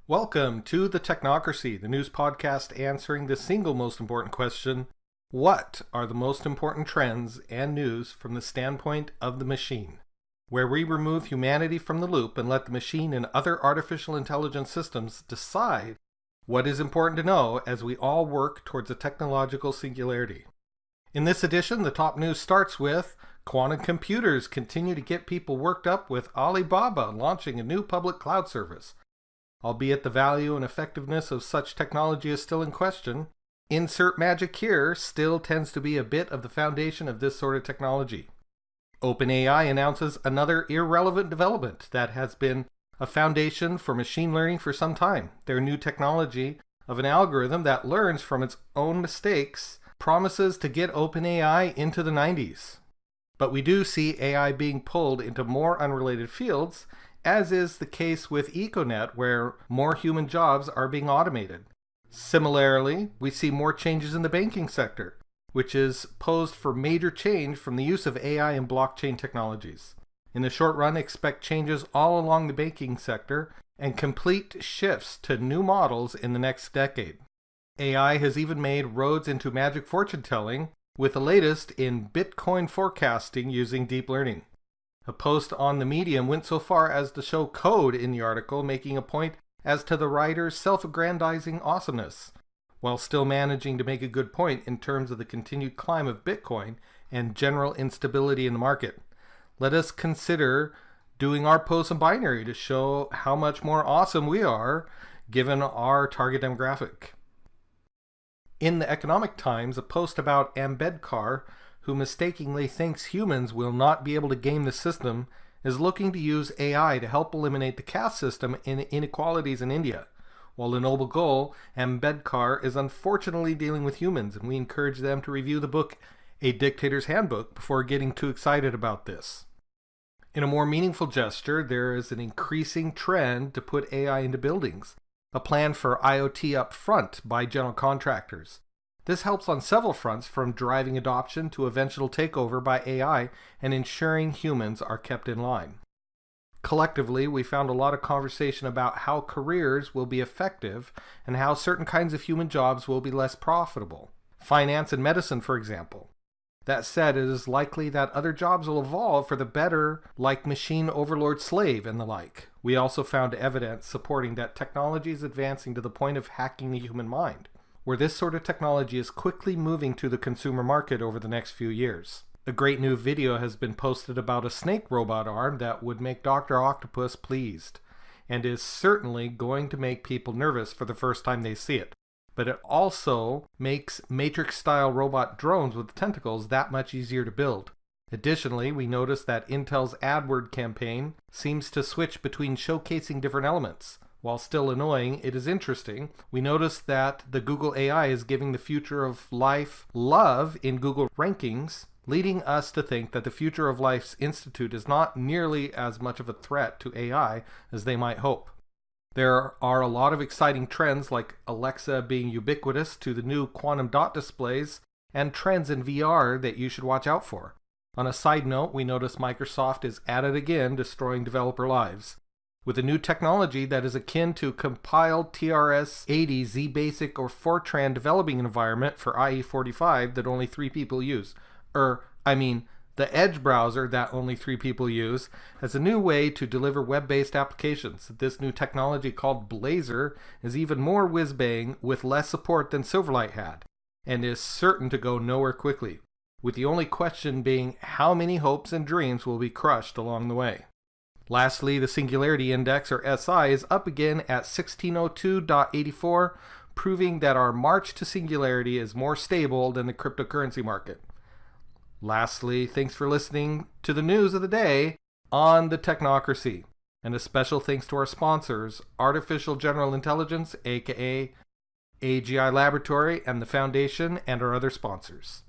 Welcome to the Technocracy, the news podcast answering the single most important question: what are the most important trends and news from the standpoint of the machine? Where we remove humanity from the loop and let the machine and other artificial intelligence systems decide what is important to know as we all work towards a technological singularity. In this edition, the top news starts with quantum computers continue to get people worked up with Alibaba launching a new public cloud service. Albeit the value and effectiveness of such technology is still in question, insert magic here still tends to be a bit of the foundation of this sort of technology. OpenAI announces another irrelevant development that has been a foundation for machine learning for some time. Their new technology of an algorithm that learns from its own mistakes promises to get OpenAI into the 90s. But we do see AI being pulled into more unrelated fields, as is the case with Econet, where more human jobs are being automated. Similarly, we see more changes in the banking sector, which is posed for major change from the use of AI and blockchain technologies. In the short run, expect changes all along the banking sector and complete shifts to new models in the next decade. AI has even made roads into magic fortune telling, with the latest in Bitcoin forecasting using deep learning. A post on the Medium went so far as to show code in the article, making a point as to the writer's self-aggrandizing awesomeness, while still managing to make a good point in terms of the continued climb of Bitcoin and general instability in the market. Let us consider doing our post in binary to show how much more awesome we are given our target demographic. In the Economic Times, a post about Ambedkar, who mistakenly thinks humans will not be able to game the system, is looking to use AI to help eliminate the caste system and inequalities in India. While a noble goal, Ambedkar is unfortunately dealing with humans, and we encourage them to review the book A Dictator's Handbook before getting too excited about this. In a more meaningful gesture, there is an increasing trend to put AI into buildings, a plan for IoT up front by general contractors. This helps on several fronts, from driving adoption to eventual takeover by AI and ensuring humans are kept in line. Collectively, we found a lot of conversation about how careers will be effective and how certain kinds of human jobs will be less profitable. Finance and medicine, for example. That said, it is likely that other jobs will evolve for the better, like machine overlord slave and the like. We also found evidence supporting that technology is advancing to the point of hacking the human mind, where this sort of technology is quickly moving to the consumer market over the next few years. A great new video has been posted about a snake robot arm that would make Dr. Octopus pleased, and is certainly going to make people nervous for the first time they see it. But it also makes Matrix-style robot drones with tentacles that much easier to build. Additionally, we noticed that Intel's AdWord campaign seems to switch between showcasing different elements. While still annoying, it is interesting. We noticed that the Google AI is giving the future of life love in Google rankings, leading us to think that the Future of Life's Institute is not nearly as much of a threat to AI as they might hope. There are a lot of exciting trends like Alexa being ubiquitous to the new quantum dot displays and trends in VR that you should watch out for. On a side note, we noticed Microsoft is at it again, destroying developer lives with a new technology that is akin to compiled TRS-80 ZBasic or Fortran developing environment for IE45 that only 3 people use. The Edge browser that only 3 people use, as a new way to deliver web-based applications. This new technology called Blazor is even more whiz-bang with less support than Silverlight had, and is certain to go nowhere quickly, with the only question being how many hopes and dreams will be crushed along the way. Lastly, the Singularity Index, or SI, is up again at 1602.84, proving that our march to singularity is more stable than the cryptocurrency market. Lastly, thanks for listening to the news of the day on the Technocracy. And a special thanks to our sponsors, Artificial General Intelligence, aka AGI Laboratory, and the Foundation, and our other sponsors.